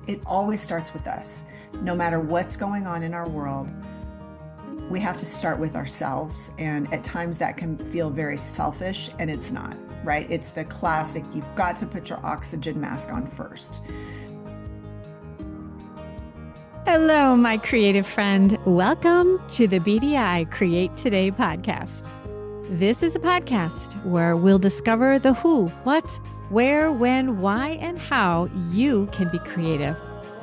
It always starts with us. No matter what's going on in our world, we have to start with ourselves. And at times that can feel very selfish, and it's not, right? It's the classic, you've got to put your oxygen mask on first. Hello, my creative friend. Welcome to the BDI Create Today podcast. This is a podcast where we'll discover the who, what, where, when, why, and how you can be creative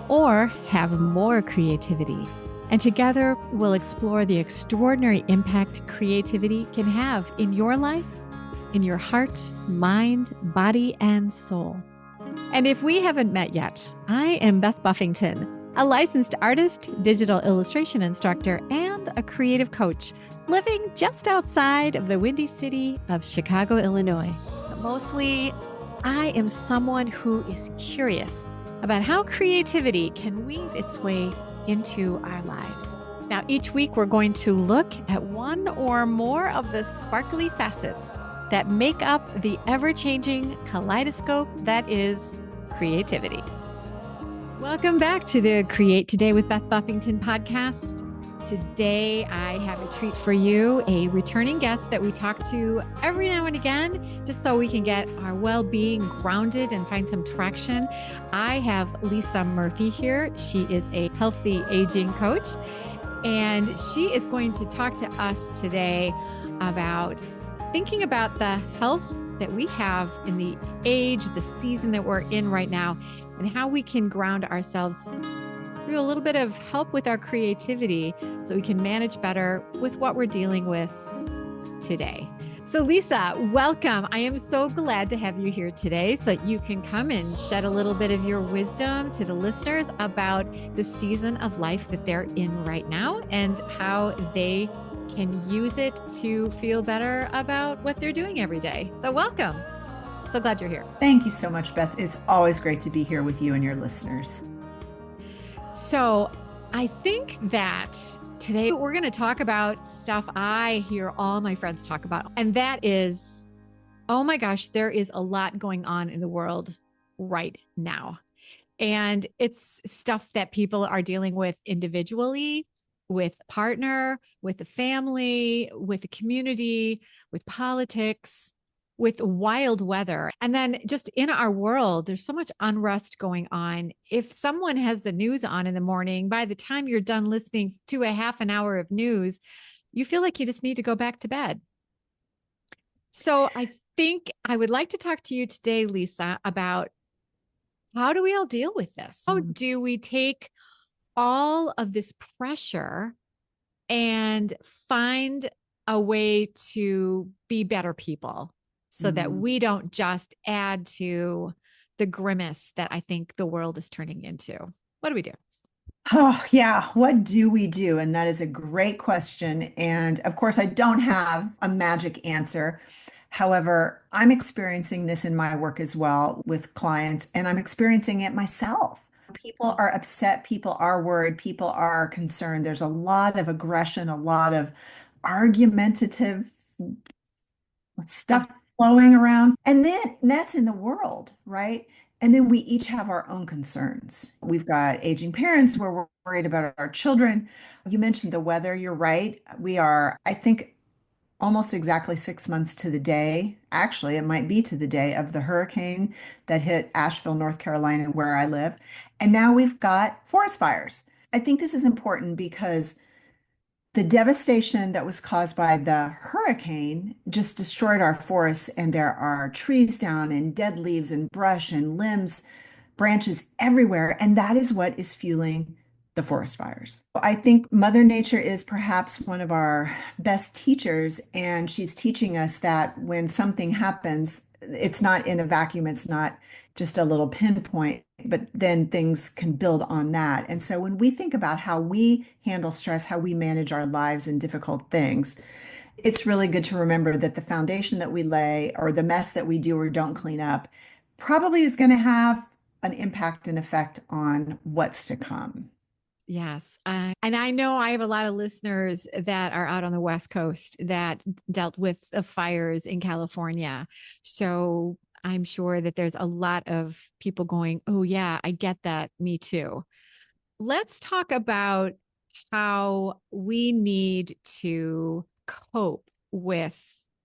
or have more creativity. And together, we'll explore the extraordinary impact creativity can have in your life, in your heart, mind, body, and soul. And if we haven't met yet, I am Beth Buffington, a licensed artist, digital illustration instructor, and a creative coach living just outside of the windy city of Chicago, Illinois. But mostly, I am someone who is curious about how creativity can weave its way into our lives. Now, each week we're going to look at one or more of the sparkly facets that make up the ever-changing kaleidoscope that is creativity. Welcome back to the Create Today with Beth Buffington podcast. Today, I have a treat for you, a returning guest that we talk to every now and again, just so we can get our well-being grounded and find some traction. I have Lisa Murphy here. She is a healthy aging coach, and she is going to talk to us today about thinking about the health that we have in the age, the season that we're in right now, and how we can ground ourselves through a little bit of help with our creativity so we can manage better with what we're dealing with today. So Lisa, welcome. I am so glad to have you here today so that you can come and shed a little bit of your wisdom to the listeners about the season of life that they're in right now and how they can use it to feel better about what they're doing every day. So welcome. So glad you're here. Thank you so much, Beth. It's always great to be here with you and your listeners. So I think that today we're going to talk about stuff I hear all my friends talk about. And that is, oh my gosh, there is a lot going on in the world right now. And it's stuff that people are dealing with individually, with partner, with the family, with the community, with politics, with wild weather. And then just in our world, there's so much unrest going on. If someone has the news on in the morning, by the time you're done listening to a half an hour of news, you feel like you just need to go back to bed. So I think I would like to talk to you today, Lisa, about how do we all deal with this? How do we take all of this pressure and find a way to be better people so that we don't just add to the grimace that I think the world is turning into? What do we do? Oh, yeah. What do we do? And that is a great question. And of course, I don't have a magic answer. However, I'm experiencing this in my work as well with clients, and I'm experiencing it myself. People are upset, people are worried, people are concerned. There's a lot of aggression, a lot of argumentative stuff flowing around. And then that's in the world, right? And then we each have our own concerns. We've got aging parents where we're worried about our children. You mentioned the weather. You're right. We are, I think, almost exactly 6 months to the day. Actually, it might be to the day of the hurricane that hit Asheville, North Carolina, where I live. And now we've got forest fires. I think this is important because the devastation that was caused by the hurricane just destroyed our forests, and there are trees down and dead leaves and brush and limbs, branches everywhere. And that is what is fueling the forest fires. I think Mother Nature is perhaps one of our best teachers, and she's teaching us that when something happens, it's not in a vacuum, it's not just a little pinpoint, but then things can build on that. And so when we think about how we handle stress, how we manage our lives and difficult things, it's really good to remember that the foundation that we lay or the mess that we do or don't clean up probably is going to have an impact and effect on what's to come. Yes. And I know I have a lot of listeners that are out on the West Coast that dealt with the fires in California. So I'm sure that there's a lot of people going, oh, yeah, I get that. Me too. Let's talk about how we need to cope with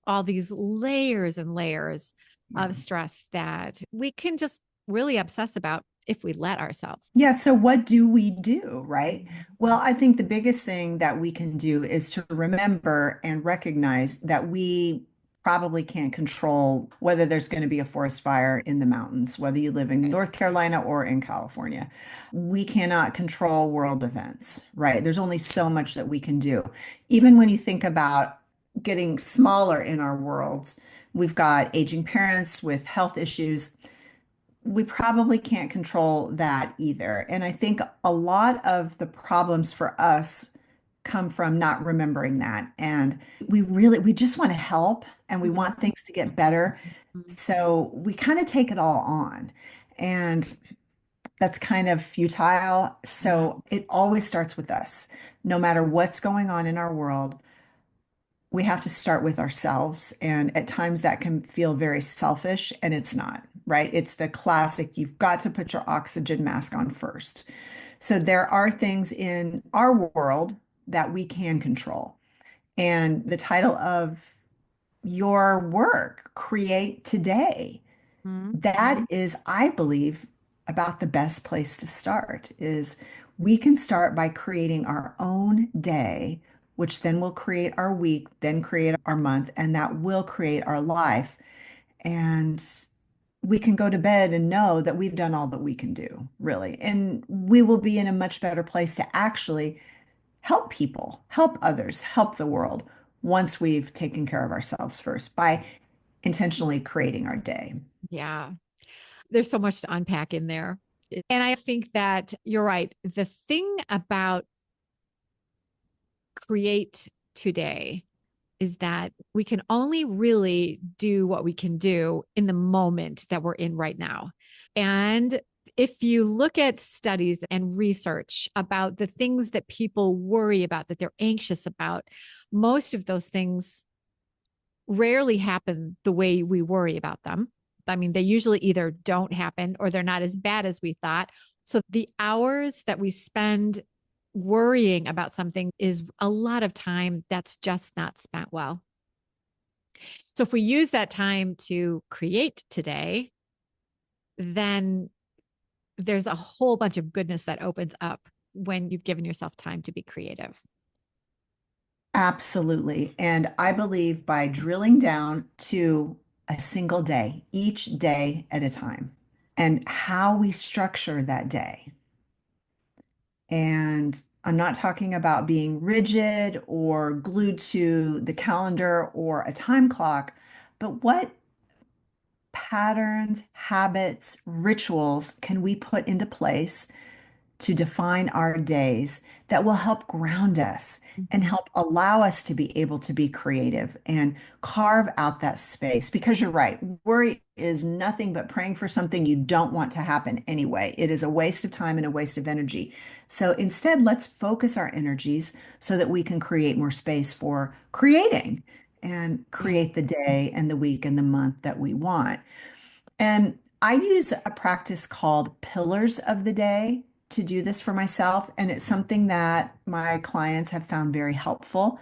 all these layers and layers Yeah. of stress that we can just really obsess about if we let ourselves. Yeah, so what do we do, right? Well, I think the biggest thing that we can do is to remember and recognize that we probably can't control whether there's going to be a forest fire in the mountains, whether you live in Right. North Carolina or in California. We cannot control world events, right? There's only so much that we can do. Even when you think about getting smaller in our worlds, we've got aging parents with health issues. We probably can't control that either. And I think a lot of the problems for us come from not remembering that. And we just want to help and we Mhm. want things to get better. Mhm. So we kind of take it all on. And that's kind of futile. Yeah. So it always starts with us. No matter what's going on in our world, we have to start with ourselves. And at times that can feel very selfish, and it's not, right? It's the classic, you've got to put your oxygen mask on first. So there are things in our world that we can control. And the title of your work, Create Today, Mhm. that is, I believe, about the best place to start is we can start by creating our own day, which then will create our week, then create our month, and that will create our life. And we can go to bed and know that we've done all that we can do, really. And we will be in a much better place to actually help people, help others, help the world once we've taken care of ourselves first by intentionally creating our day. Yeah. There's so much to unpack in there. And I think that you're right. The thing about create today is that we can only really do what we can do in the moment that we're in right now. And if you look at studies and research about the things that people worry about, that they're anxious about, most of those things rarely happen the way we worry about them. I mean, they usually either don't happen or they're not as bad as we thought. So the hours that we spend worrying about something is a lot of time that's just not spent well. So if we use that time to create today, then there's a whole bunch of goodness that opens up when you've given yourself time to be creative. Absolutely. And I believe by drilling down to a single day, each day at a time, and how we structure that day. And I'm not talking about being rigid or glued to the calendar or a time clock, but what patterns, habits, rituals can we put into place to define our days that will help ground us and Mhm. help allow us to be able to be creative and carve out that space. Because you're right, worry is nothing but praying for something you don't want to happen anyway. It is a waste of time and a waste of energy. So instead, let's focus our energies so that we can create more space for creating and Yeah. create the day and the week and the month that we want. And I use a practice called pillars of the day to do this for myself. And it's something that my clients have found very helpful.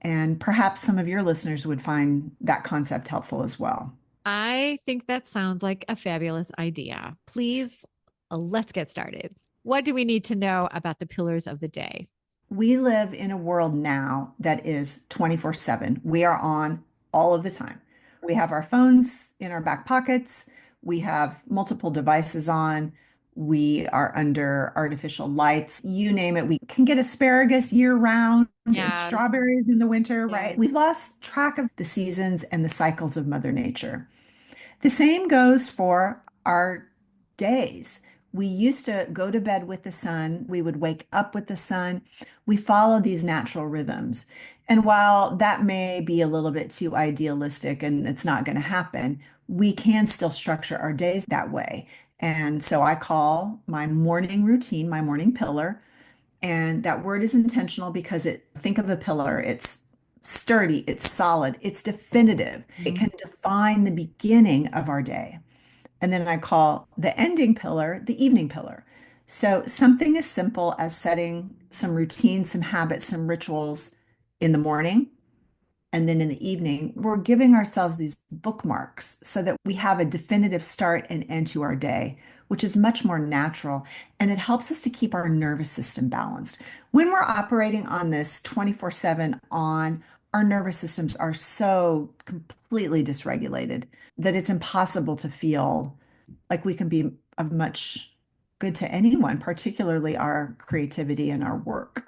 And perhaps some of your listeners would find that concept helpful as well. I think that sounds like a fabulous idea. Please, let's get started. What do we need to know about the pillars of the day? We live in a world now that is 24/7. We are on all of the time. We have our phones in our back pockets. We have multiple devices on. We are under artificial lights. You name it. We can get asparagus year round and Yes. strawberries in the winter, Yes. right? We've lost track of the seasons and the cycles of Mother Nature. The same goes for our days. We used to go to bed with the sun. We would wake up with the sun. We follow these natural rhythms. And while that may be a little bit too idealistic and it's not going to happen, we can still structure our days that way. And so I call my morning routine my morning pillar. And that word is intentional because think of a pillar. It's sturdy, it's solid, it's definitive. It Mhm. can define the beginning of our day. And then I call the ending pillar the evening pillar. So something as simple as setting some routines, some habits, some rituals in the morning. And then in the evening, we're giving ourselves these bookmarks so that we have a definitive start and end to our day, which is much more natural. And it helps us to keep our nervous system balanced. When we're operating on this 24/7 on, our nervous systems are so completely dysregulated that it's impossible to feel like we can be of much good to anyone, particularly our creativity and our work.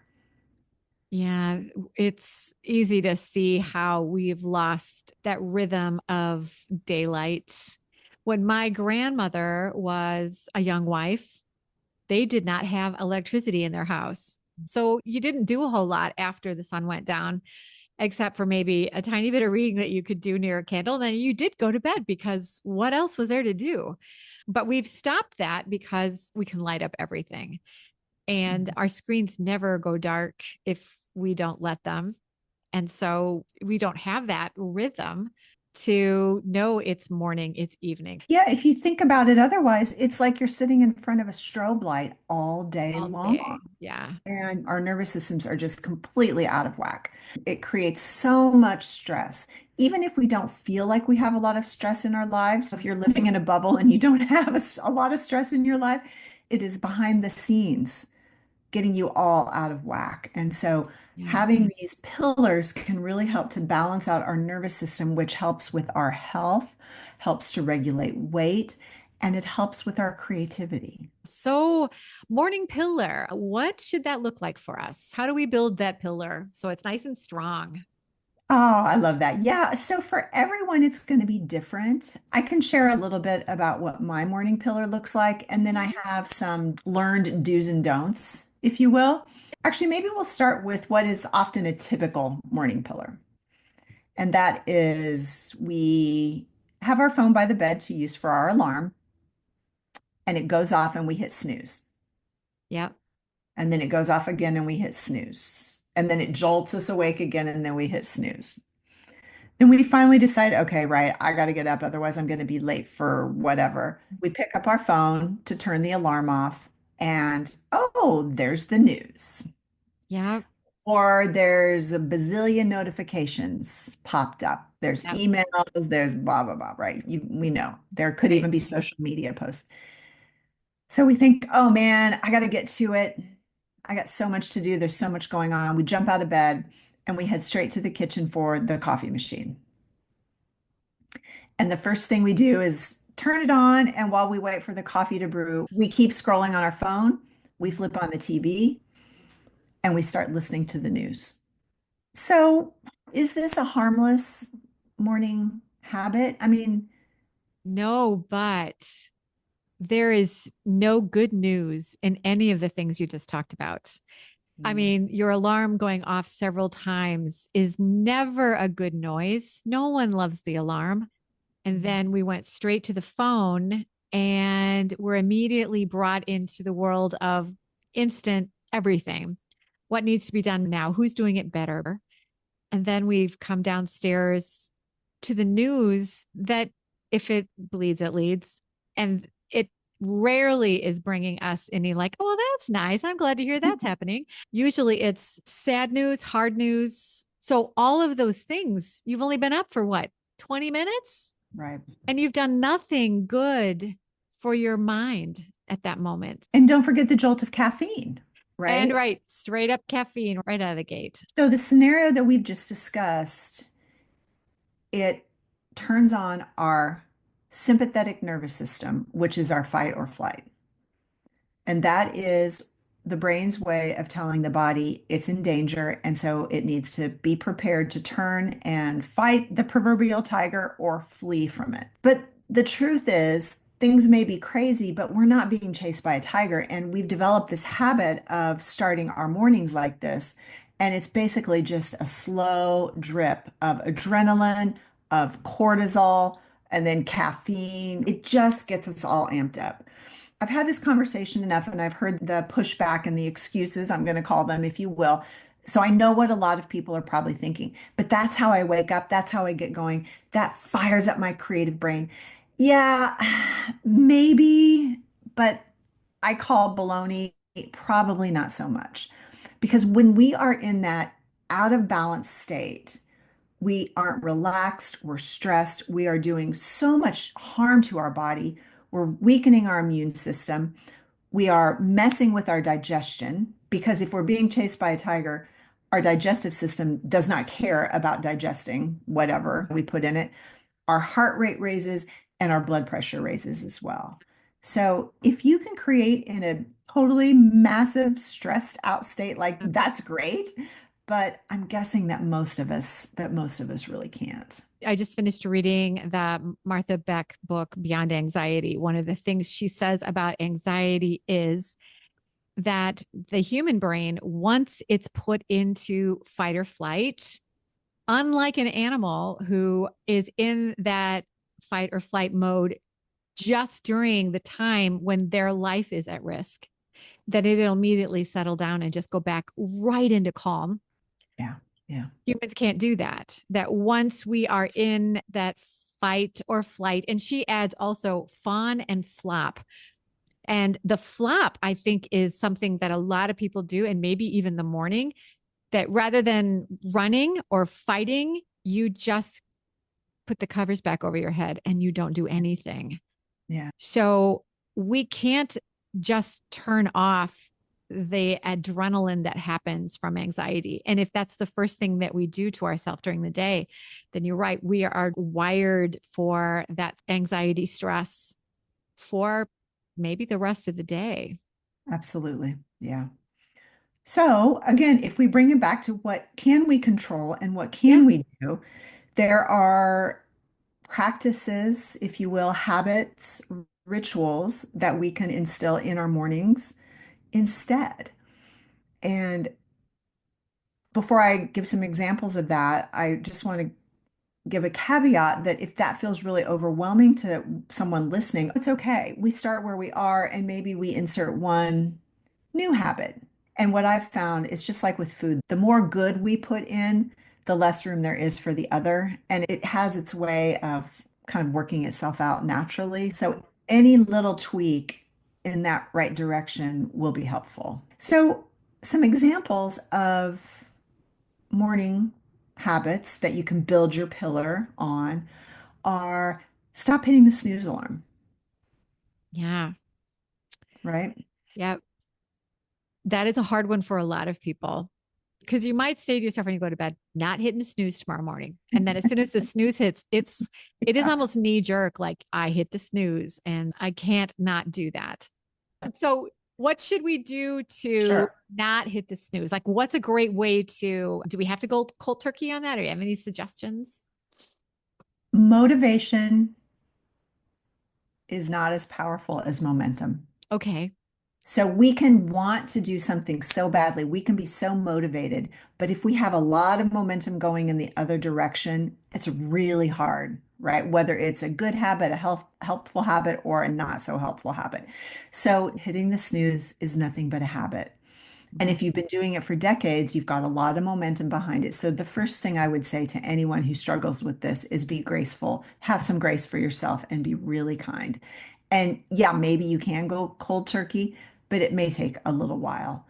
Yeah, it's easy to see how we've lost that rhythm of daylight. When my grandmother was a young wife, they did not have electricity in their house. So you didn't do a whole lot after the sun went down, except for maybe a tiny bit of reading that you could do near a candle. Then you did go to bed because what else was there to do? But we've stopped that because we can light up everything. And our screens never go dark if we don't let them. And so we don't have that rhythm to know it's morning, it's evening Yeah, if you think about it otherwise, it's like you're sitting in front of a strobe light all day all long, day. Yeah. and our nervous systems are just completely out of whack. It creates so much stress. Even if we don't feel like we have a lot of stress in our lives, if you're living in a bubble and you don't have a lot of stress in your life, it is behind the scenes getting you all out of whack. And so Yeah. having these pillars can really help to balance out our nervous system, which helps with our health, helps to regulate weight, and it helps with our creativity. So, morning pillar, what should that look like for us? How do we build that pillar so it's nice and strong? Oh, I love that. Yeah. So for everyone, it's going to be different. I can share a little bit about what my morning pillar looks like, and then I have some learned do's and don'ts, if you will. Actually, maybe we'll start with what is often a typical morning pillar. And that is we have our phone by the bed to use for our alarm, and it goes off and we hit snooze. Yep. And then it goes off again and we hit snooze. And then it jolts us awake again and then we hit snooze. Then we finally decide, okay, right, I got to get up. Otherwise, I'm going to be late for whatever. We pick up our phone to turn the alarm off, and oh, there's the news. Yep. Or there's a bazillion notifications popped up. There's Yep. emails, there's blah, blah, blah, right? We know there could even Right. be social media posts. So we think, oh man, I got to get to it. I got so much to do. There's so much going on. We jump out of bed and we head straight to the kitchen for the coffee machine. And the first thing we do is turn it on. And while we wait for the coffee to brew, we keep scrolling on our phone. We flip on the TV and we start listening to the news. So, is this a harmless morning habit? I mean, No, but there is no good news in any of the things you just talked about. I mm, mean, your alarm going off several times is never a good noise. No one loves the alarm. And mm, then we went straight to the phone and we're immediately brought into the world of instant everything. What needs to be done now? Who's doing it better? And then we've come downstairs to the news that if it bleeds, it leads. And it rarely is bringing us any like, oh, well, that's nice. I'm glad to hear that's happening. Usually it's sad news, hard news. So all of those things, you've only been up for what, 20 minutes? right. And you've done nothing good for your mind at that moment. And don't forget the jolt of caffeine, And right? right, straight up caffeine right out of the gate. So, the scenario that we've just discussed, it turns on our sympathetic nervous system, which is our fight or flight. And that is the brain's way of telling the body it's in danger. And so it needs to be prepared to turn and fight the proverbial tiger or flee from it. But the truth is, things may be crazy, but we're not being chased by a tiger. And we've developed this habit of starting our mornings like this. And it's basically just a slow drip of adrenaline, of cortisol, and then caffeine. It just gets us all amped up. I've had this conversation enough and I've heard the pushback and the excuses, I'm going to call them, if you will, So I know what a lot of people are probably thinking, but that's how I wake up. That's how I get going. That fires up my creative brain. Yeah, maybe, but I call baloney probably not so much. Because when we are in that out of balance state, we aren't relaxed, we're stressed, we are doing so much harm to our body, we're weakening our immune system, we are messing with our digestion because if we're being chased by a tiger, our digestive system does not care about digesting whatever we put in it. Our heart rate raises and our blood pressure raises as well. So if you can create in a totally massive stressed out state, like that's great. But I'm guessing that most of us really can't. I just finished reading the Martha Beck book, Beyond Anxiety. One of the things she says about anxiety is that the human brain, once it's put into fight or flight, unlike an animal who is in that fight or flight mode just during the time when their life is at risk, that it'll immediately settle down and just go back right into calm. Yeah. Yeah. Humans can't do that. That once we are in that fight or flight, and she adds also fawn and flop. And the flop, I think, is something that a lot of people do, and maybe even the morning, that rather than running or fighting, you just put the covers back over your head and you don't do anything. Yeah. So we can't just turn off the adrenaline that happens from anxiety. And if that's the first thing that we do to ourselves during the day, then you're right. We are wired for that anxiety stress for maybe the rest of the day. Absolutely. Yeah. So again, if we bring it back to what can we control and what Yeah. can we do, there are practices, if you will, habits, rituals that we can instill in our mornings instead. And before I give some examples of that, I just want to give a caveat that if that feels really overwhelming to someone listening, it's okay. We start where we are and maybe we insert one new habit. And what I've found is just like with food, the more good we put in, the less room there is for the other. And it has its way of kind of working itself out naturally. So any little tweak in that right direction will be helpful. So, some examples of morning habits that you can build your pillar on are stop hitting the snooze alarm, Yeah. right? Yeah. That is a hard one for a lot of people because you might say to yourself when you go to bed, not hitting the snooze tomorrow morning. And then as soon as the snooze hits, it is Yeah, almost knee jerk, like I hit the snooze and I can't not do that. So what should we do to sure. not hit the snooze? Like what's a great way to do we have to go cold turkey on that? Or do you have any suggestions? Motivation is not as powerful as momentum. Okay. So we can want to do something so badly, we can be so motivated, but if we have a lot of momentum going in the other direction, it's really hard, right? Whether it's a good habit, a helpful habit, or a not so helpful habit. So hitting the snooze is nothing but a habit. And Mhm. if you've been doing it for decades, you've got a lot of momentum behind it. So the first thing I would say to anyone who struggles with this is be graceful, have some grace for yourself, and be really kind. And yeah, maybe you can go cold turkey, but it may take a little while.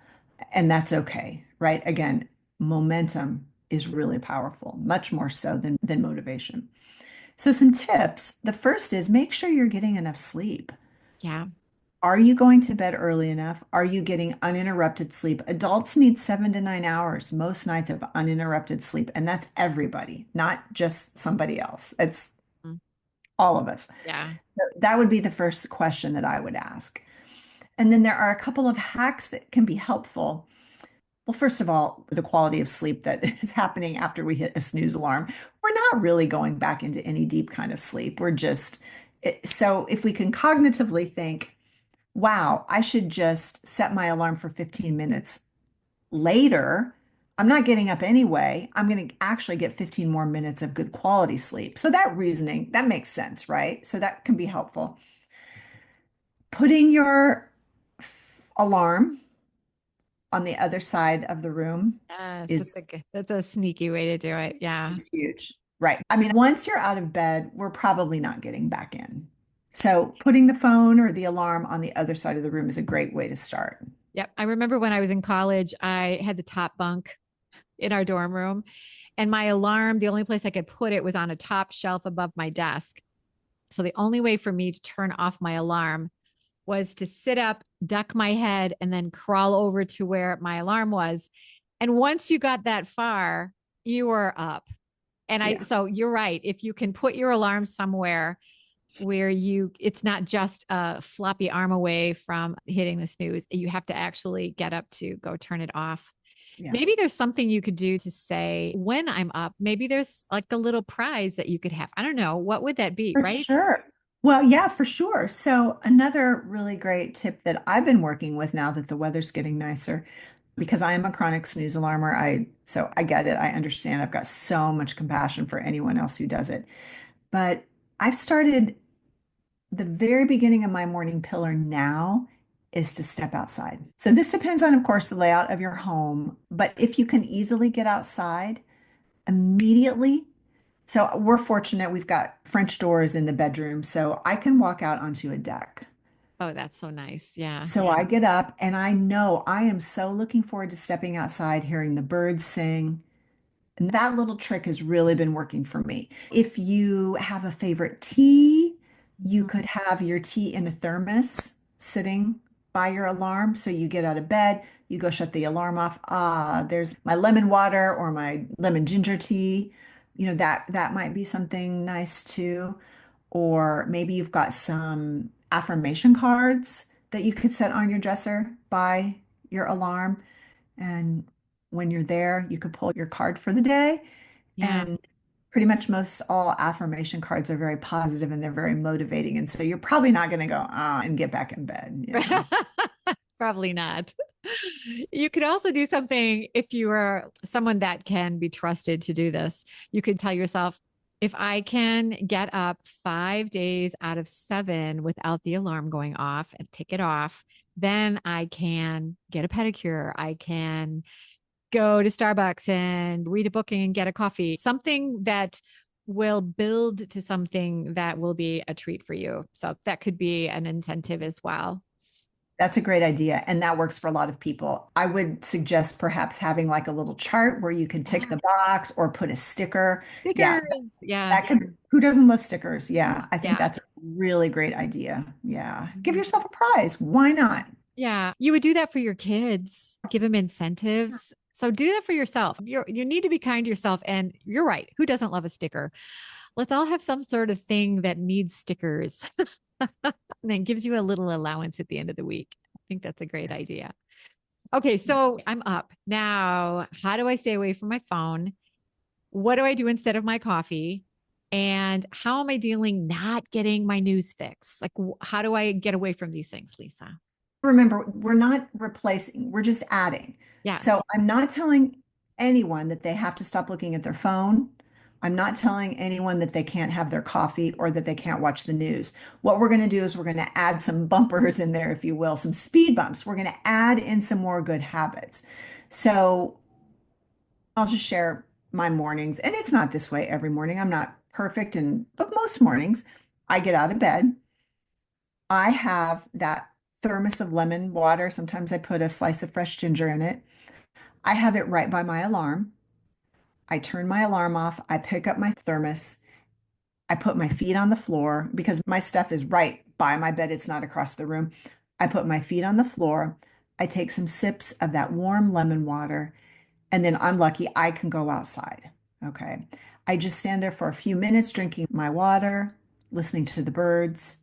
And that's okay, right? Again, momentum is really powerful, much more so than motivation. So some tips. The first is make sure you're getting enough sleep. Yeah. Are you going to bed early enough? Are you getting uninterrupted sleep? Adults need 7 to 9 hours most nights of uninterrupted sleep, and that's everybody, not just somebody else. It's Mm. all of us. Yeah. That would be the first question that I would ask. And then there are a couple of hacks that can be helpful. Well, first of all, the quality of sleep that is happening after we hit a snooze alarm, we're not really going back into any deep kind of sleep. We're just, so if we can cognitively think, wow, I should just set my alarm for 15 minutes later. I'm not getting up anyway. I'm going to actually get 15 more minutes of good quality sleep. So that reasoning, that makes sense, right? So that can be helpful. Putting your alarm on the other side of the room Yes, is that's a sneaky way to do it. Yeah. is huge. Right. I mean, once you're out of bed, we're probably not getting back in. So putting the phone or the alarm on the other side of the room is a great way to start. Yep. I remember when I was in college, I had the top bunk in our dorm room, and my alarm, the only place I could put it was on a top shelf above my desk. So the only way for me to turn off my alarm was to sit up, duck my head, and then crawl over to where my alarm was. And once you got that far, you were up. Yeah. So you're right. If you can put your alarm somewhere where it's not just a floppy arm away from hitting the snooze, you have to actually get up to go turn it off. Yeah. Maybe there's something you could do to say, when I'm up, maybe there's like a little prize that you could have. I don't know. What would that be? For Right? sure. Well, yeah, for sure. So another really great tip that I've been working with now that the weather's getting nicer, because I am a chronic snooze alarmer, I get it. I understand. I've got so much compassion for anyone else who does it. But I've started the very beginning of my morning pillar now is to step outside. So this depends on, of course, the layout of your home, but if you can easily get outside immediately. So we're fortunate we've got French doors in the bedroom, so I can walk out onto a deck. Oh, that's so nice. Yeah. So I get up and I know I am so looking forward to stepping outside, hearing the birds sing. And that little trick has really been working for me. If you have a favorite tea, you Mhm. could have your tea in a thermos sitting by your alarm. So you get out of bed, you go shut the alarm off. Ah, there's my lemon water or my lemon ginger tea. That might be something nice too. Or maybe you've got some affirmation cards that you could set on your dresser by your alarm. And when you're there, you could pull your card for the day. Yeah. And pretty much most all affirmation cards are very positive and they're very motivating. And so you're probably not going to go and get back in bed. Probably not. You could also do something if you are someone that can be trusted to do this. You could tell yourself, if I can get up 5 days out of 7 without the alarm going off and take it off, then I can get a pedicure. I can go to Starbucks and read a book and get a coffee, something that will build to something that will be a treat for you. So that could be an incentive as well. That's a great idea. And that works for a lot of people. I would suggest perhaps having like a little chart where you can tick Yeah. the box or put a sticker. Yeah, Stickers. Yeah. that could, who doesn't love stickers? Yeah, I think Yeah. that's a really great idea. Yeah. Give Mhm. yourself a prize. Why not? Yeah. You would do that for your kids, give them incentives. So do that for yourself. You need to be kind to yourself. And you're right. Who doesn't love a sticker? Let's all have some sort of thing that needs stickers. And then gives you a little allowance at the end of the week. I think that's a great idea. Okay, so I'm up. Now, how do I stay away from my phone? What do I do instead of my coffee? And how am I dealing not getting my news fix? Like, how do I get away from these things, Lisa? Remember, we're not replacing, we're just adding. So Yes. I'm not telling anyone that they have to stop looking at their phone. I'm not telling anyone that they can't have their coffee or that they can't watch the news. What we're going to do is we're going to add some bumpers in there, if you will, some speed bumps. We're going to add in some more good habits. So I'll just share my mornings, and it's not this way every morning. I'm not perfect, but most mornings I get out of bed. I have that thermos of lemon water. Sometimes I put a slice of fresh ginger in it. I have it right by my alarm. I turn my alarm off. I pick up my thermos. I put my feet on the floor because my stuff is right by my bed. It's not across the room. I put my feet on the floor. I take some sips of that warm lemon water, and then I'm lucky I can go outside. Okay. I just stand there for a few minutes drinking my water, listening to the birds,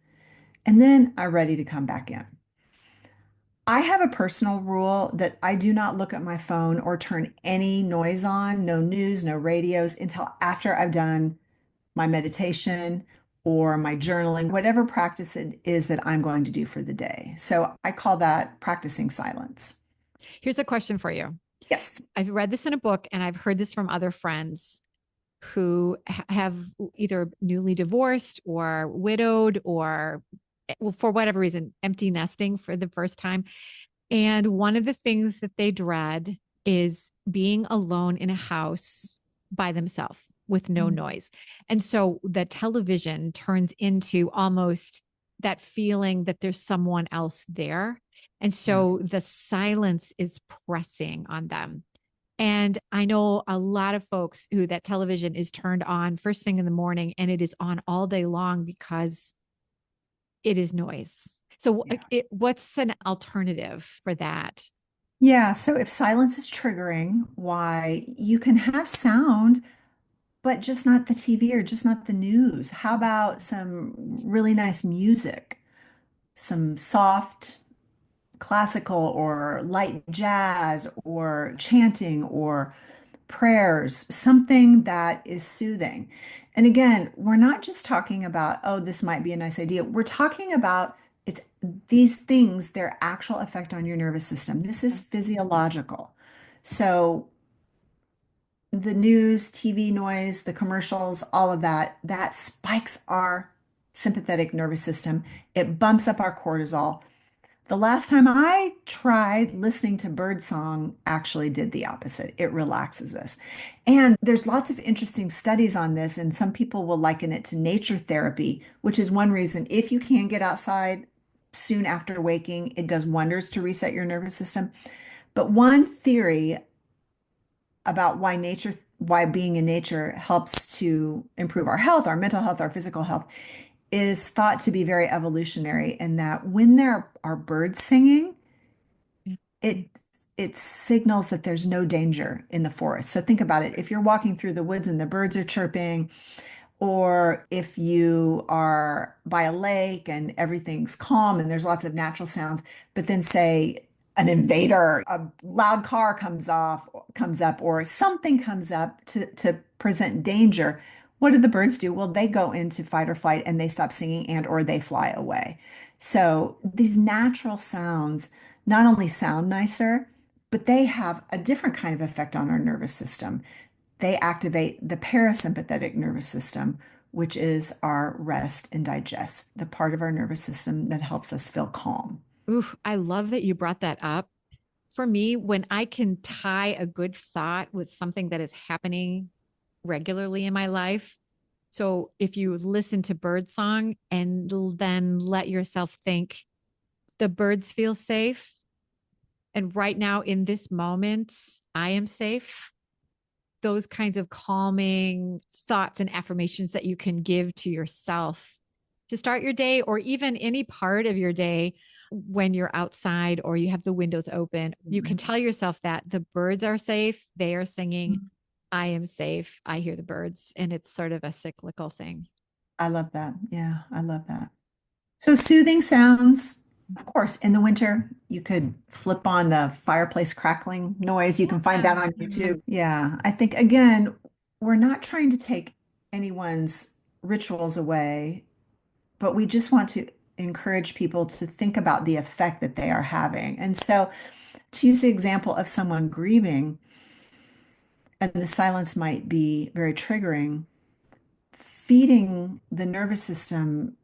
and then I'm ready to come back in. I have a personal rule that I do not look at my phone or turn any noise on, no news, no radios until after I've done my meditation or my journaling, whatever practice it is that I'm going to do for the day. So I call that practicing silence. Here's a question for you. Yes. I've read this in a book and I've heard this from other friends who have either newly divorced or widowed or, well, for whatever reason, empty nesting for the first time. And one of the things that they dread is being alone in a house by themselves with no Mm. noise. And so the television turns into almost that feeling that there's someone else there. And Yeah. so the silence is pressing on them. And I know a lot of folks who that television is turned on first thing in the morning and it is on all day long because it is noise. So, Yeah. what's an alternative for that? Yeah. So if silence is triggering, why you can have sound, but just not the TV or just not the news. How about some really nice music, some soft classical or light jazz or chanting or prayers, something that is soothing. And again, we're not just talking about, oh, this might be a nice idea. We're talking about it's these things, their actual effect on your nervous system. This is physiological. So the news, TV noise, the commercials, all of that, that spikes our sympathetic nervous system. It bumps up our cortisol. The last time I tried listening to birdsong actually did the opposite. It relaxes us. And there's lots of interesting studies on this, and some people will liken it to nature therapy, which is one reason if you can get outside soon after waking, it does wonders to reset your nervous system. But one theory about why being in nature helps to improve our health, our mental health, our physical health, is thought to be very evolutionary in that when there are birds singing, it it signals that there's no danger in the forest. So think about it. If you're walking through the woods and the birds are chirping, or if you are by a lake and everything's calm and there's lots of natural sounds, but then say an invader, a loud car comes up, or something comes up to present danger, what do the birds do? Well, they go into fight or flight and they stop singing and or they fly away. So these natural sounds not only sound nicer, but they have a different kind of effect on our nervous system. They activate the parasympathetic nervous system, which is our rest and digest, the part of our nervous system that helps us feel calm. Ooh, I love that you brought that up. For me, when I can tie a good thought with something that is happening regularly in my life. So if you listen to birdsong and then let yourself think, the birds feel safe. And right now in this moment, I am safe. Those kinds of calming thoughts and affirmations that you can give to yourself to start your day or even any part of your day when you're outside or you have the windows open. You can tell yourself that the birds are safe, they are singing, I am safe, I hear the birds. And it's sort of a cyclical thing. I love that. Yeah, I love that. So soothing sounds, of course, in the winter, you could flip on the fireplace crackling noise. You can find that on YouTube. Yeah, I think again, we're not trying to take anyone's rituals away, but we just want to encourage people to think about the effect that they are having. And so, to use the example of someone grieving, and the silence might be very triggering, feeding the nervous system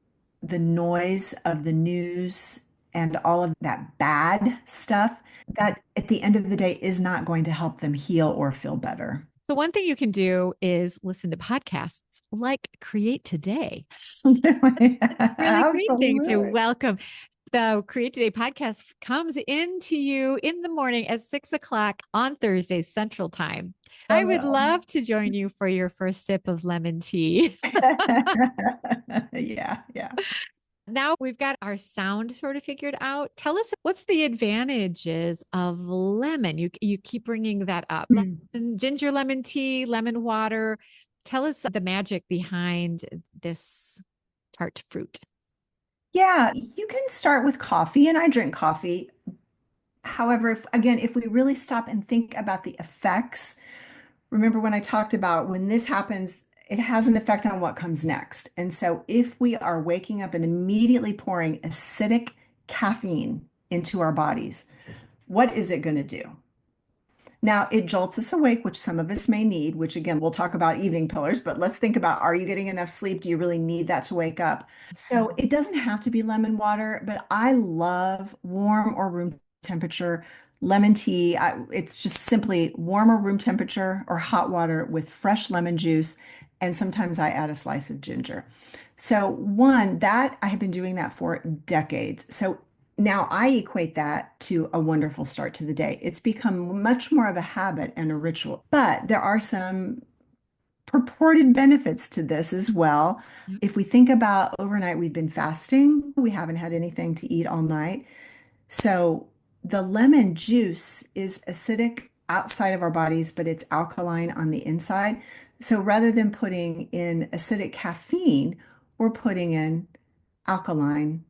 the noise of the news and all of that bad stuff, that at the end of the day is not going to help them heal or feel better. So, one thing you can do is listen to podcasts like Create Today. Absolutely. Really great thing to Absolutely. welcome. The Create Today podcast comes into you in the morning at 6 o'clock on Thursdays Central Time. I would love to join you for your first sip of lemon tea. Yeah, yeah. Now we've got our sound sort of figured out. Tell us what's the advantages of lemon? You keep bringing that up. Lemon, ginger lemon tea, lemon water. Tell us the magic behind this tart fruit. Yeah, you can start with coffee, and I drink coffee. However, if we really stop and think about the effects, remember when I talked about when this happens, it has an effect on what comes next. And so if we are waking up and immediately pouring acidic caffeine into our bodies, what is it going to do? Now, it jolts us awake, which some of us may need, which again, we'll talk about evening pillars, but let's think about, are you getting enough sleep? Do you really need that to wake up? So it doesn't have to be lemon water, but I love warm or room temperature. Lemon tea, it's just simply warmer room temperature or hot water with fresh lemon juice. And sometimes I add a slice of ginger. So, one, that I have been doing that for decades. So now I equate that to a wonderful start to the day. It's become much more of a habit and a ritual. But there are some purported benefits to this as well. Yep. If we think about overnight, we've been fasting, we haven't had anything to eat all night. So the lemon juice is acidic outside of our bodies, but it's alkaline on the inside. So rather than putting in acidic caffeine, we're putting in alkaline,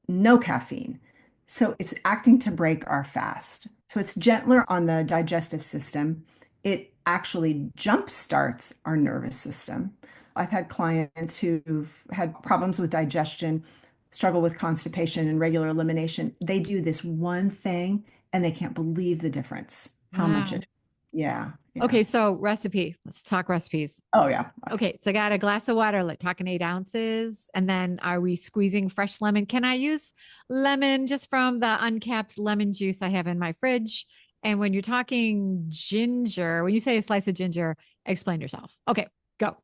no caffeine. So it's acting to break our fast. So it's gentler on the digestive system. It actually jump starts our nervous system. I've had clients who've had problems with digestion, struggle with constipation and regular elimination. They do this one thing and they can't believe the difference, how much Wow. it, yeah, yeah. Okay, so recipe. Let's talk recipes. Oh, yeah. Okay, so I got a glass of water, like talking 8 ounces. And then are we squeezing fresh lemon? Can I use lemon just from the uncapped lemon juice I have in my fridge? And when you're talking ginger, when you say a slice of ginger, explain yourself. Okay, go.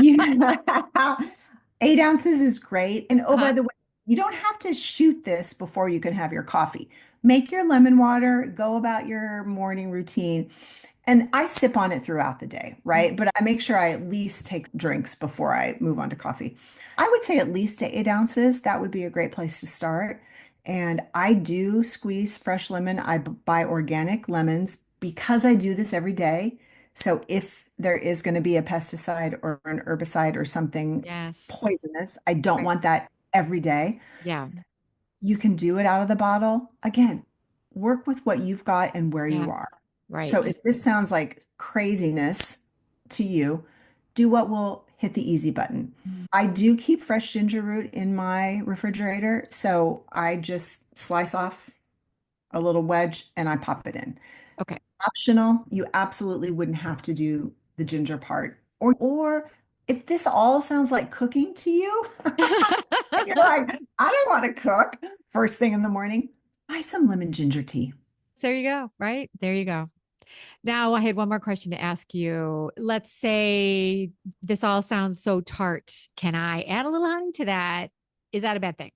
Yeah. 8 ounces is great. And oh, by Uh-huh. the way, you don't have to shoot this before you can have your coffee. Make your lemon water, go about your morning routine. And I sip on it throughout the day, right? But I make sure I at least take drinks before I move on to coffee. I would say at least to 8 ounces. That would be a great place to start. And I do squeeze fresh lemon. I buy organic lemons because I do this every day. So if there is going to be a pesticide or an herbicide or something Yes. poisonous, I don't Right. want that every day. Yeah. You can do it out of the bottle. Again, work with what you've got and where you are. Yes. So Right. if this sounds like craziness to you, do what will hit the easy button. I do keep fresh ginger root in my refrigerator, so I just slice off a little wedge and I pop it in. Okay. Optional, you absolutely wouldn't have to do the ginger part. Or if this all sounds like cooking to you, you're like, I don't want to cook first thing in the morning. Buy some lemon ginger tea. There you go. Right. There you go. Now, I had one more question to ask you. Let's say this all sounds so tart. Can I add a little honey to that? Is that a bad thing?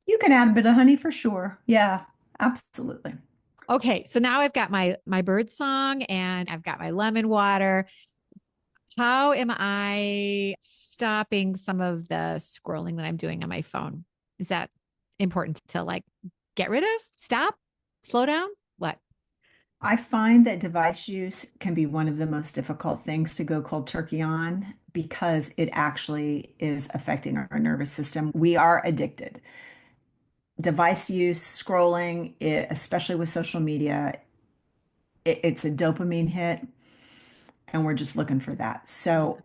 You can add a bit of honey for sure. Yeah, absolutely. Okay, so now I've got my bird song and I've got my lemon water. How am I stopping some of the scrolling that I'm doing on my phone? Is that important to like get rid of? Stop? Slow down? What? I find that device use can be one of the most difficult things to go cold turkey on because it actually is affecting our nervous system. We are addicted. Device use, scrolling, especially with social media, it's a dopamine hit, and we're just looking for that. So,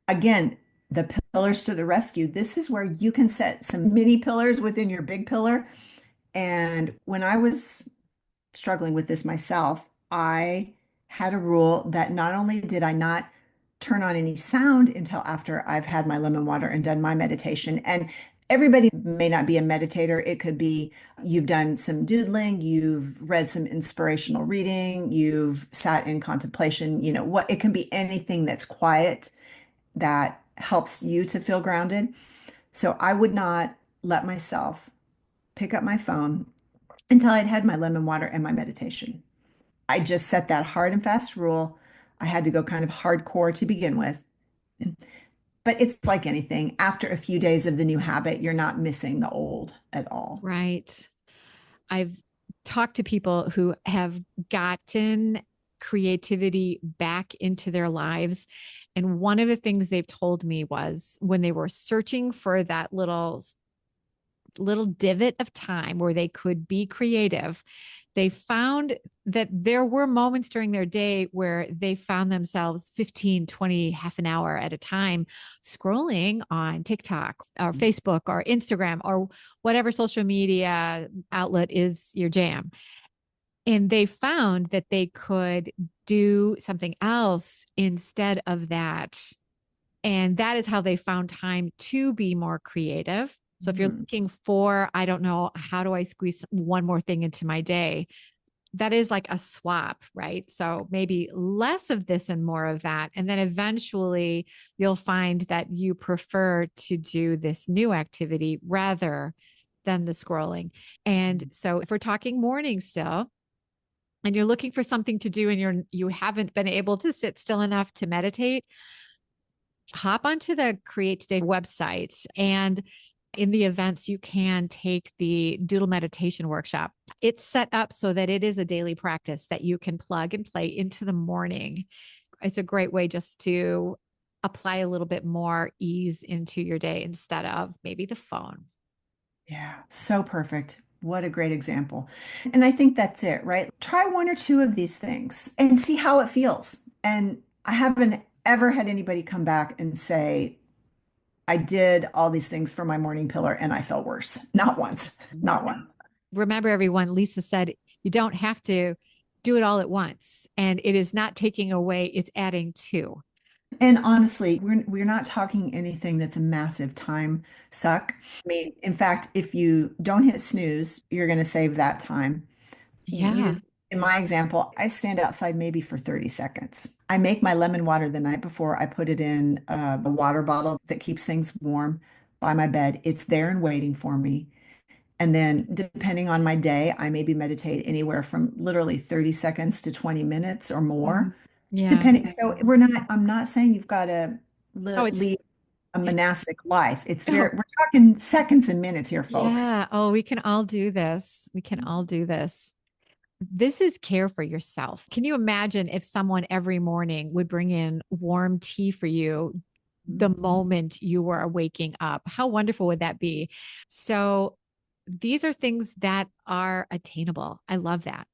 again, the pillars to the rescue. This is where you can set some mini pillars within your big pillar. And when I was struggling with this myself, I had a rule that not only did I not turn on any sound until after I've had my lemon water and done my meditation. And everybody may not be a meditator. It could be you've done some doodling, you've read some inspirational reading, you've sat in contemplation, what it can be anything that's quiet that helps you to feel grounded. So I would not let myself pick up my phone until I'd had my lemon water and my meditation. I just set that hard and fast rule. I had to go kind of hardcore to begin with. But it's like anything. After a few days of the new habit, you're not missing the old at all. Right. I've talked to people who have gotten creativity back into their lives. And one of the things they've told me was when they were searching for that little divot of time where they could be creative, they found that there were moments during their day where they found themselves 15, 20, half an hour at a time scrolling on TikTok or Facebook or Instagram or whatever social media outlet is your jam. And they found that they could do something else instead of that. And that is how they found time to be more creative. So if you're Mhm. looking for, I don't know, how do I squeeze one more thing into my day? That is like a swap, right? So maybe less of this and more of that. And then eventually you'll find that you prefer to do this new activity rather than the scrolling. And so if we're talking morning still, and you're looking for something to do and you haven't been able to sit still enough to meditate, hop onto the Create.today website, and in the events you can take the doodle meditation workshop. It's set up so that it is a daily practice that you can plug and play into the morning. It's a great way just to apply a little bit more ease into your day instead of maybe the phone. Yeah, so perfect. What a great example. And I think that's it, right? Try one or two of these things and see how it feels. And I haven't ever had anybody come back and say, I did all these things for my morning pillar and I felt worse. Not once, not once. Remember, everyone, Lisa said you don't have to do it all at once, and it is not taking away, it's adding to. And honestly, we're not talking anything that's a massive time suck. I mean, in fact, if you don't hit snooze, you're going to save that time. You, Yeah. in my example, I stand outside maybe for 30 seconds. I make my lemon water the night before. I put it in a water bottle that keeps things warm by my bed. It's there and waiting for me. And then, depending on my day, I maybe meditate anywhere from literally 30 seconds to 20 minutes or more, Yeah. depending. So, I'm not saying you've got to Oh, it's, lead a monastic life. oh, We're talking seconds and minutes here, folks. yeah. Oh, we can all do this. We can all do this. This is care for yourself. Can you imagine if someone every morning would bring in warm tea for you the moment you were waking up? How wonderful would that be? So, these are things that are attainable. I love that.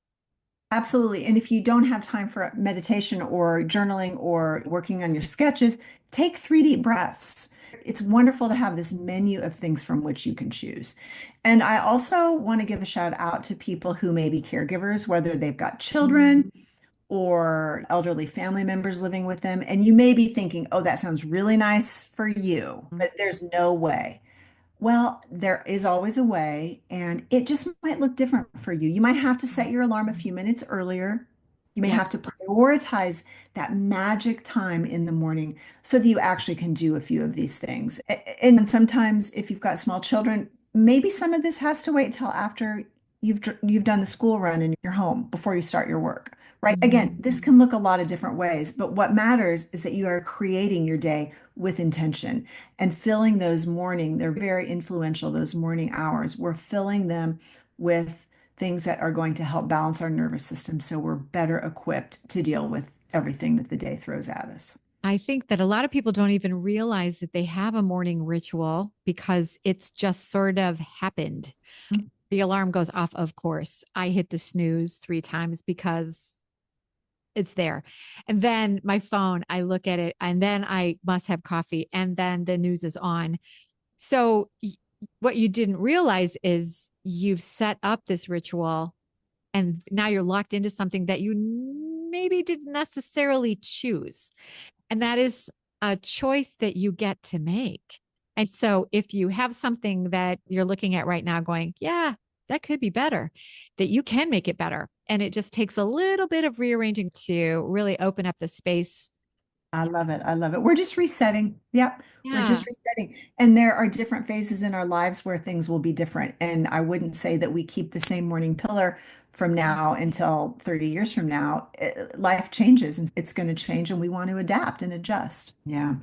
Absolutely. And if you don't have time for meditation or journaling or working on your sketches, take 3 deep breaths. It's wonderful to have this menu of things from which you can choose. And I also want to give a shout out to people who may be caregivers, whether they've got children or elderly family members living with them. And you may be thinking, oh, that sounds really nice for you, but there's no way. Well, there is always a way, and it just might look different for you. You might have to set your alarm a few minutes earlier. You may Yep. have to prioritize that magic time in the morning so that you actually can do a few of these things. And sometimes, if you've got small children, maybe some of this has to wait till after you've done the school run and you're home before you start your work, right? Again, this can look a lot of different ways, but what matters is that you are creating your day with intention and filling those morning, they're very influential, those morning hours. We're filling them with things that are going to help balance our nervous system so we're better equipped to deal with everything that the day throws at us. I think that a lot of people don't even realize that they have a morning ritual because it's just sort of happened. The alarm goes off, of course. I hit the snooze 3 times because it's there. And then my phone, I look at it, and then I must have coffee, and then the news is on. So, what you didn't realize is you've set up this ritual, and now you're locked into something that you maybe didn't necessarily choose. And that is a choice that you get to make. And so if you have something that you're looking at right now going, yeah, that could be better, that you can make it better. And it just takes a little bit of rearranging to really open up the space. I love it. I love it. We're just resetting. Yep. We're Yeah. just resetting. And there are different phases in our lives where things will be different. And I wouldn't say that we keep the same morning pillar from now until 30 years from now. Life changes and it's going to change, and we want to adapt and adjust. Yeah.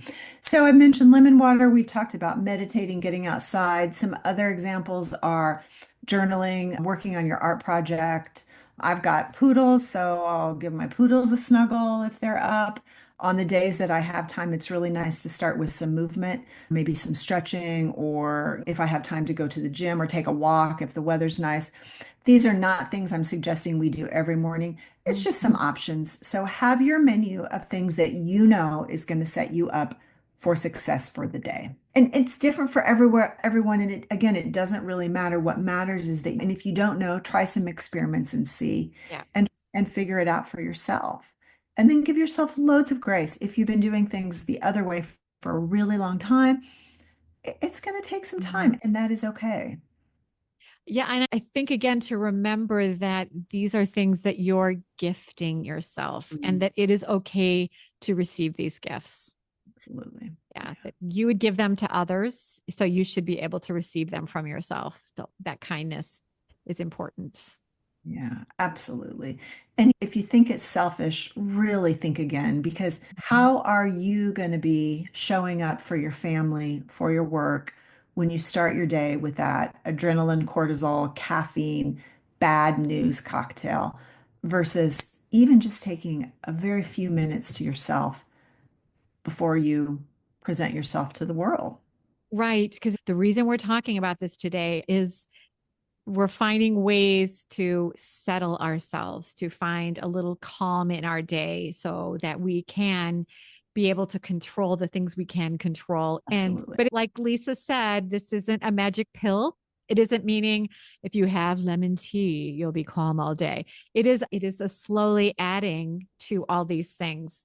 So I mentioned lemon water. We've talked about meditating, getting outside. Some other examples are journaling, working on your art project. I've got poodles, so I'll give my poodles a snuggle if they're up. On the days that I have time, it's really nice to start with some movement, maybe some stretching, or if I have time to go to the gym or take a walk if the weather's nice. These are not things I'm suggesting we do every morning. It's just some options. So have your menu of things that you know is going to set you up for success for the day. And it's different for everyone. And again, it doesn't really matter. What matters is that, and if you don't know, try some experiments and see Yeah. and figure it out for yourself. And then give yourself loads of grace. If you've been doing things the other way for a really long time, It's going to take some Mhm. time, and that is okay. Yeah. And I think, again, to remember that these are things that you're gifting yourself and Mm, that it is okay to receive these gifts. absolutely. Yeah. Yeah. That you would give them to others. So you should be able to receive them from yourself. So that kindness is important. Yeah, absolutely. And if you think it's selfish, really think again, because Mhm. how are you going to be showing up for your family, for your work, when you start your day with that adrenaline, cortisol, caffeine, bad news cocktail versus even just taking a very few minutes to yourself before you present yourself to the world? Right. Because the reason we're talking about this today is we're finding ways to settle ourselves, to find a little calm in our day so that we can be able to control the things we can control. And, Absolutely. but like Lisa said, this isn't a magic pill. It isn't meaning if you have lemon tea, you'll be calm all day. It is a slowly adding to all these things,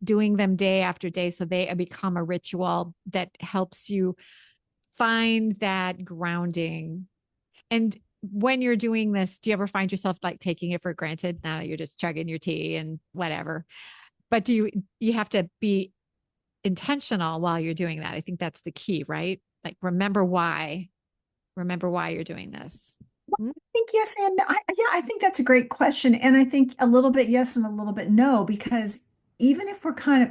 doing them day after day so they become a ritual that helps you find that grounding. And when you're doing this, do you ever find yourself like taking it for granted? Now you're just chugging your tea and whatever. But you have to be intentional while you're doing that? I think that's the key, right? Like remember why. Remember why you're doing this. Mm. I think yes and no. Yeah, I think that's a great question. And I think a little bit yes and a little bit no, because even if we're kind of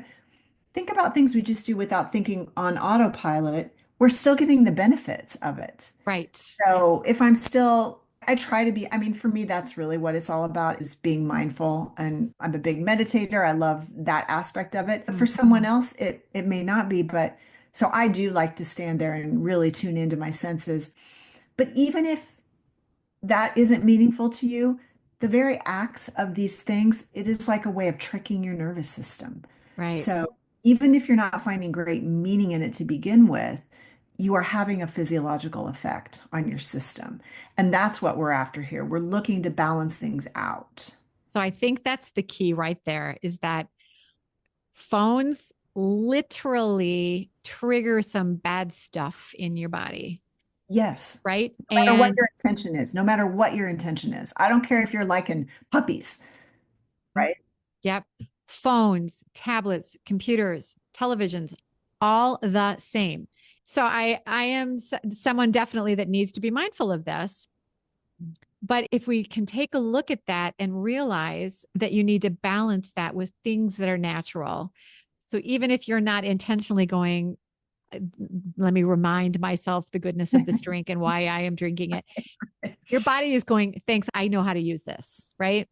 think about things we just do without thinking on autopilot, we're still getting the benefits of it. Right. So if I'm still, I try to be, I mean, for me, that's really what it's all about is being mindful. And I'm a big meditator. I love that aspect of it. But for Mm. someone else, it may not be. But so I do like to stand there and really tune into my senses. But even if that isn't meaningful to you, the very acts of these things, it is like a way of tricking your nervous system. Right. So even if you're not finding great meaning in it to begin with, you are having a physiological effect on your system. And that's what we're after here. We're looking to balance things out. So I think that's the key right there is that phones literally trigger some bad stuff in your body, Yes. right? No matter what And your intention is, no matter what your intention is. I don't care if you're liking puppies, right? yep, phones, tablets, computers, televisions, all the same. So I am someone definitely that needs to be mindful of this. But if we can take a look at that and realize that you need to balance that with things that are natural. So even if you're not intentionally going, let me remind myself the goodness of this drink and why I am drinking it. Your body is going, thanks, I know how to use this, right?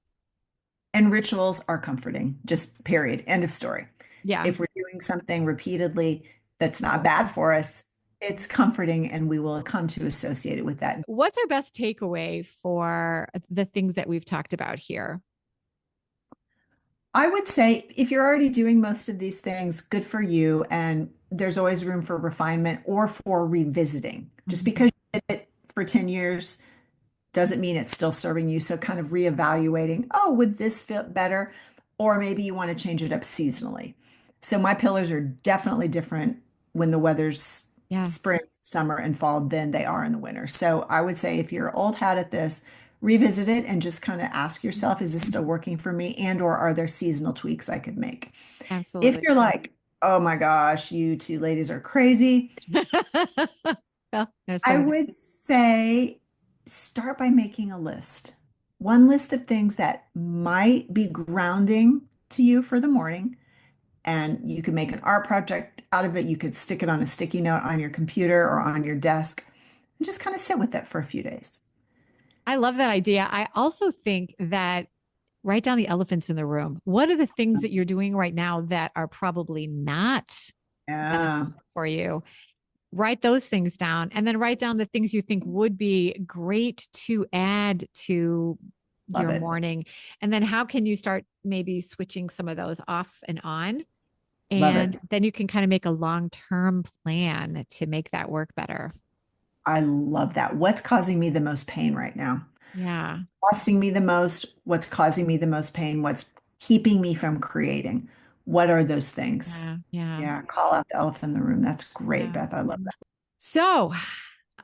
And rituals are comforting, just period. End of story. Yeah. If we're doing something repeatedly that's not bad for us, it's comforting and we will come to associate it with that. What's our best takeaway for the things that we've talked about here? I would say if you're already doing most of these things, good for you. And there's always room for refinement or for revisiting. Just Mhm. because you did it for 10 years doesn't mean it's still serving you. So kind of reevaluating, oh, would this fit better? Or maybe you want to change it up seasonally. So my pillars are definitely different when the weather's Yeah, spring, summer, and fall than they are in the winter. So I would say if you're old hat at this, revisit it and just kind of ask yourself, is this still working for me? And or are there seasonal tweaks I could make? If absolutely. you're like, oh my gosh, you two ladies are crazy, Well, that's I some of it. would say start by making a list. One list of things that might be grounding to you for the morning. And you could make an art project out of it. You could stick it on a sticky note on your computer or on your desk and just kind of sit with it for a few days. I love that idea. I also think that write down the elephants in the room. What are the things that you're doing right now that are probably not Yeah, beneficial for you? Write those things down and then write down the things you think would be great to add to love your it. morning. And then how can you start maybe switching some of those off and on? Love it. And then you can kind of make a long term plan to make that work better. I love that. What's causing me the most pain right now? Yeah. Costing me the most? What's causing me the most pain? What's keeping me from creating? what are those things? Yeah. Yeah. Yeah, call out the elephant in the room. That's great, Yeah. Beth. I love that. So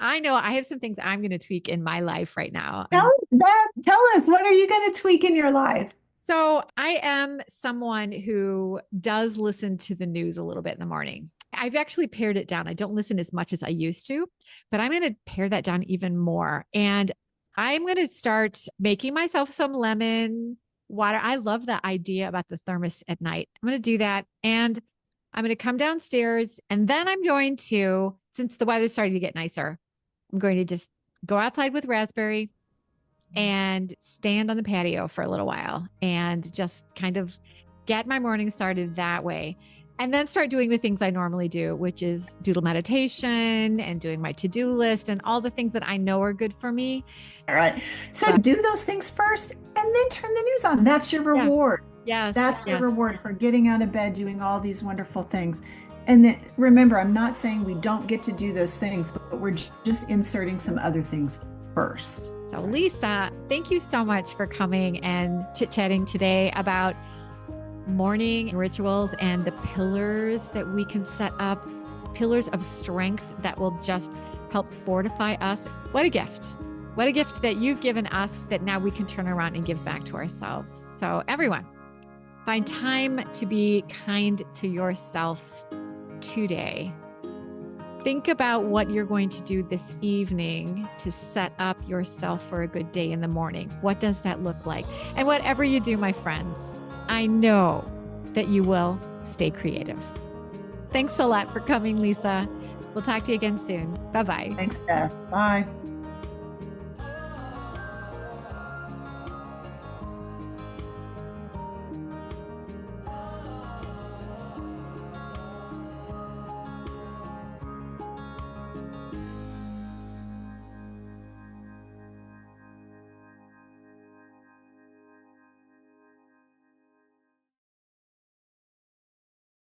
I know I have some things I'm going to tweak in my life right now. Tell us, Beth, tell us, what are you going to tweak in your life? So I am someone who does listen to the news a little bit in the morning. I've actually pared it down. I don't listen as much as I used to, but I'm going to pare that down even more. And I'm going to start making myself some lemon water. I love the idea about the thermos at night. I'm going to do that. And I'm going to come downstairs and then I'm going to, since the weather's starting to get nicer, I'm going to just go outside with Raspberry and stand on the patio for a little while and just kind of get my morning started that way. And then start doing the things I normally do, which is doodle meditation and doing my to-do list and all the things that I know are good for me. All right. So do those things first and then turn the news on. That's your Yeah. reward. Yes. That's your Yes. reward for getting out of bed, doing all these wonderful things. And then remember, I'm not saying we don't get to do those things, but we're just inserting some other things first. So, Lisa, thank you so much for coming and chit-chatting today about morning rituals and the pillars that we can set up, pillars of strength that will just help fortify us. What a gift. What a gift that you've given us that now we can turn around and give back to ourselves. So everyone, find time to be kind to yourself today. Think about what you're going to do this evening to set up yourself for a good day in the morning. What does that look like? And whatever you do, my friends, I know that you will stay creative. Thanks a lot for coming, Lisa. We'll talk to you again soon. Bye-bye. Thanks, Beth. Bye.